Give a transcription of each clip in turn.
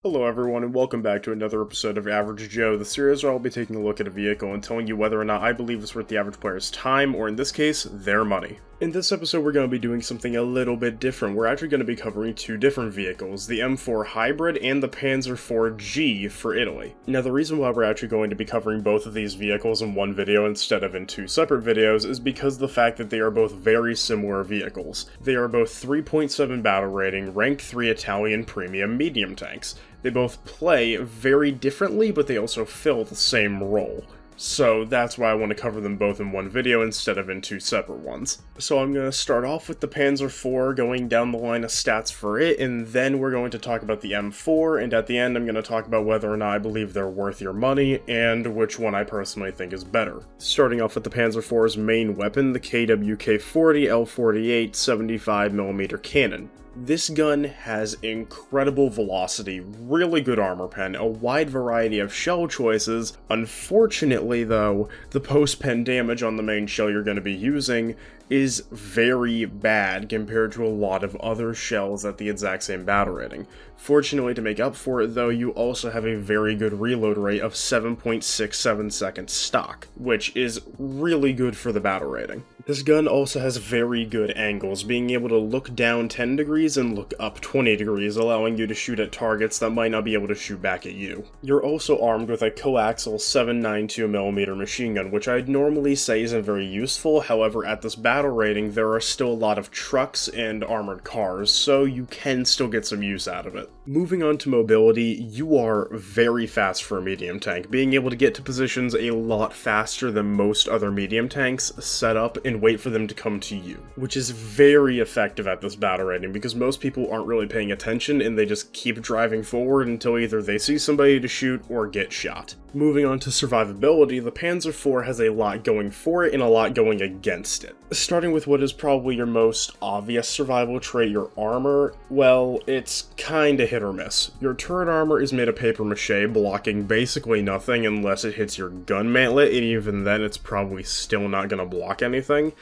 Hello everyone and welcome back to another episode of Average Joe, the series where I'll be taking a look at a vehicle and telling you whether or not I believe it's worth the average player's time, or in this case, their money. In this episode we're going to be doing something a little bit different. We're actually going to be covering two different vehicles, the M4 Hybrid and the Pz.IV for Italy. Now the reason why we're actually going to be covering both of these vehicles in one video instead of in two separate videos is because of the fact that they are both very similar vehicles. They are both 3.7 battle rating, rank 3 Italian premium medium tanks. They both play very differently, but they also fill the same role. So that's why I want to cover them both in one video instead of in two separate ones. So I'm going to start off with the Pz.IV, going down the line of stats for it, and then we're going to talk about the M4, and at the end I'm going to talk about whether or not I believe they're worth your money, and which one I personally think is better. Starting off with the Pz.IV's main weapon, the KWK-40 L48 75mm cannon. This gun has incredible velocity, really good armor pen, a wide variety of shell choices. Unfortunately though, the post-pen damage on the main shell you're going to be using is very bad compared to a lot of other shells at the exact same battle rating. Fortunately, to make up for it though, you also have a very good reload rate of 7.67 seconds stock, which is really good for the battle rating. This gun also has very good angles, being able to look down 10 degrees and look up 20 degrees, allowing you to shoot at targets that might not be able to shoot back at you. You're also armed with a coaxial 7.92mm machine gun, which I'd normally say isn't very useful. However, at this battle rating, there are still a lot of trucks and armored cars, so you can still get some use out of it. Moving on to mobility, you are very fast for a medium tank, being able to get to positions a lot faster than most other medium tanks set up and wait for them to come to you, which is very effective at this battle rating because most people aren't really paying attention and they just keep driving forward until either they see somebody to shoot or get shot. Moving on to survivability, the Pz.IV has a lot going for it and a lot going against it. Starting with what is probably your most obvious survival trait, your armor, well, it's kinda hit or miss. Your turret armor is made of paper mache, blocking basically nothing unless it hits your gun mantlet, and even then it's probably still not gonna block anything.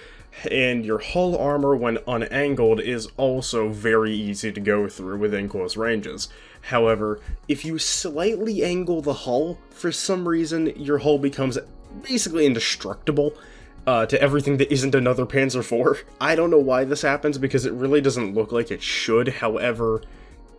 And your hull armor, when unangled, is also very easy to go through within close ranges. However, if you slightly angle the hull, for some reason your hull becomes basically indestructible to everything that isn't another Pz.IV. I don't know why this happens because it really doesn't look like it should. However,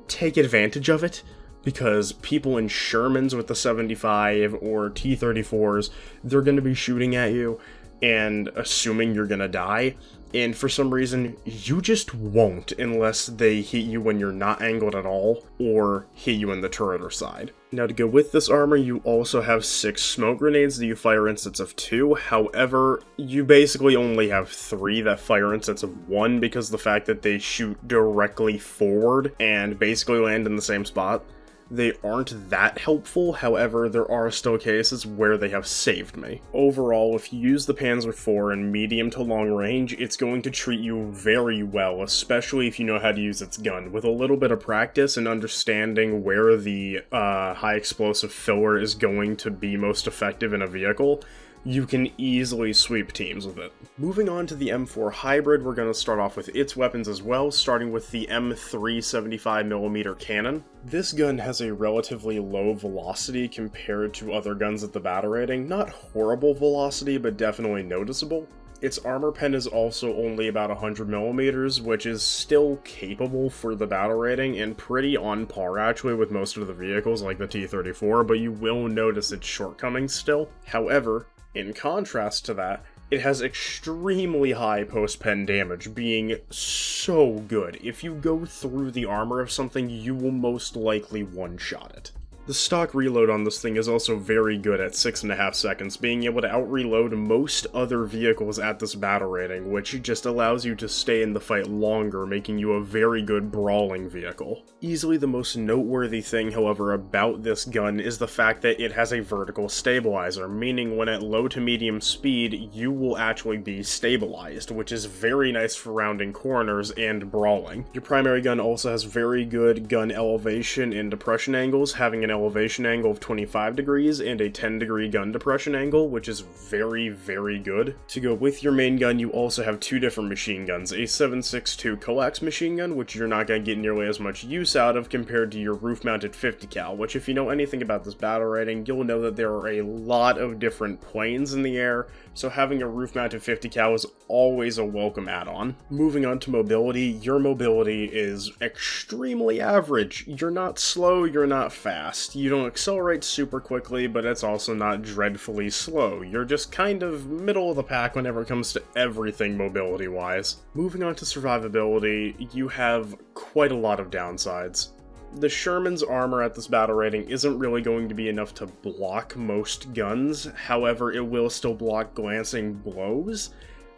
take advantage of it, because people in Shermans with the 75 or T-34s, they're going to be shooting at you and assuming you're gonna die, and for some reason you just won't unless they hit you when you're not angled at all or hit you in the turret or side. Now to go with this armor, you also have 6 smoke grenades that you fire instead of 2, however, you basically only have 3 that fire instead of 1 because of the fact that they shoot directly forward and basically land in the same spot. They aren't that helpful, however, there are still cases where they have saved me. Overall, if you use the Pz.IV in medium to long range, it's going to treat you very well, especially if you know how to use its gun. With a little bit of practice and understanding where the high explosive filler is going to be most effective in a vehicle, you can easily sweep teams with it. Moving on to the M4 Hybrid, we're going to start off with its weapons as well, starting with the M3 75mm cannon. This gun has a relatively low velocity compared to other guns at the battle rating. Not horrible velocity, but definitely noticeable. Its armor pen is also only about 100mm, which is still capable for the battle rating and pretty on par actually with most of the vehicles like the T-34, but you will notice its shortcomings still. However, in contrast to that, it has extremely high post-pen damage, being so good. If you go through the armor of something, you will most likely one-shot it. The stock reload on this thing is also very good at 6.5 seconds, being able to out-reload most other vehicles at this battle rating, which just allows you to stay in the fight longer, making you a very good brawling vehicle. Easily the most noteworthy thing, however, about this gun is the fact that it has a vertical stabilizer, meaning when at low to medium speed, you will actually be stabilized, which is very nice for rounding corners and brawling. Your primary gun also has very good gun elevation and depression angles, having an elevation angle of 25 degrees and a 10-degree gun depression angle, which is very, very good. To go with your main gun, you also have two different machine guns, a 7.62 coax machine gun, which you're not going to get nearly as much use out of compared to your roof-mounted 50 cal, which if you know anything about this battle rating, you'll know that there are a lot of different planes in the air, so having a roof-mounted 50 cal is always a welcome add-on. Moving on to mobility, your mobility is extremely average. You're not slow, you're not fast. You don't accelerate super quickly, but it's also not dreadfully slow. You're just kind of middle of the pack whenever it comes to everything mobility-wise. Moving on to survivability, you have quite a lot of downsides. The Sherman's armor at this battle rating isn't really going to be enough to block most guns, however it will still block glancing blows.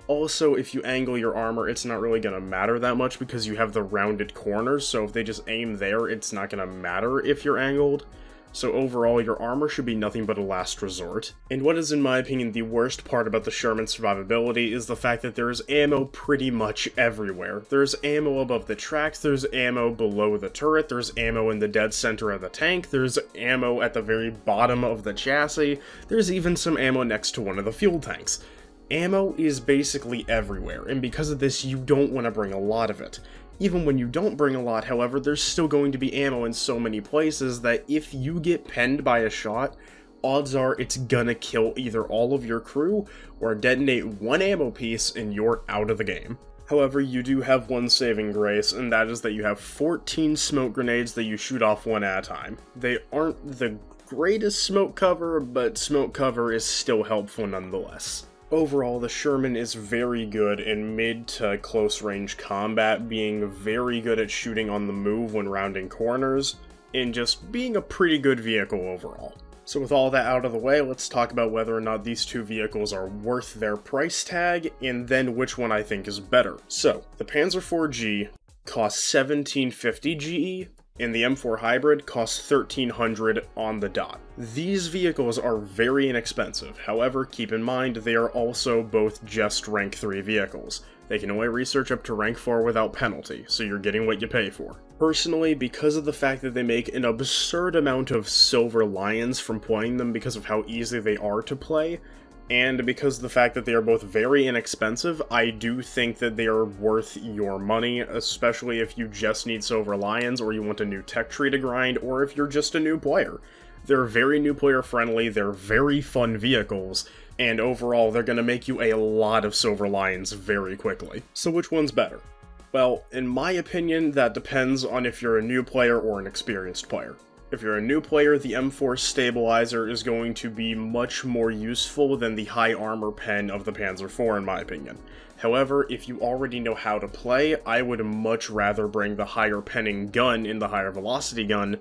Also, if you angle your armor, it's not really going to matter that much because you have the rounded corners, so if they just aim there, it's not going to matter if you're angled. So overall, your armor should be nothing but a last resort. And what is, in my opinion, the worst part about the Sherman's survivability is the fact that there is ammo pretty much everywhere. There's ammo above the tracks, there's ammo below the turret, there's ammo in the dead center of the tank, there's ammo at the very bottom of the chassis, there's even some ammo next to one of the fuel tanks. Ammo is basically everywhere, and because of this, you don't want to bring a lot of it. Even when you don't bring a lot, however, there's still going to be ammo in so many places that if you get penned by a shot, odds are it's gonna kill either all of your crew or detonate one ammo piece and you're out of the game. However, you do have one saving grace, and that is that you have 14 smoke grenades that you shoot off one at a time. They aren't the greatest smoke cover, but smoke cover is still helpful nonetheless. Overall, the Sherman is very good in mid to close range combat, being very good at shooting on the move when rounding corners, and just being a pretty good vehicle overall. So with all that out of the way, let's talk about whether or not these two vehicles are worth their price tag, and then which one I think is better. So, the Pz.IV costs $1,750 GE, and the M4 Hybrid costs $1,300 on the dot. These vehicles are very inexpensive, however, keep in mind they are also both just rank 3 vehicles. They can only research up to rank 4 without penalty, so you're getting what you pay for. Personally, because of the fact that they make an absurd amount of silver lions from playing them because of how easy they are to play, and because of the fact that they are both very inexpensive, I do think that they are worth your money, especially if you just need Silver Lions, or you want a new tech tree to grind, or if you're just a new player. They're very new player friendly, they're very fun vehicles, and overall they're going to make you a lot of Silver Lions very quickly. So which one's better? Well, in my opinion, that depends on if you're a new player or an experienced player. If you're a new player, the M4 Stabilizer is going to be much more useful than the high armor pen of the Pz.IV in my opinion. However, if you already know how to play, I would much rather bring the higher penning gun in the higher velocity gun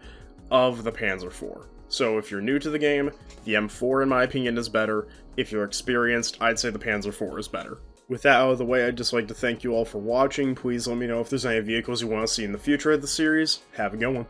of the Pz.IV. So if you're new to the game, the M4 in my opinion is better. If you're experienced, I'd say the Pz.IV is better. With that out of the way, I'd just like to thank you all for watching. Please let me know if there's any vehicles you want to see in the future of the series. Have a good one.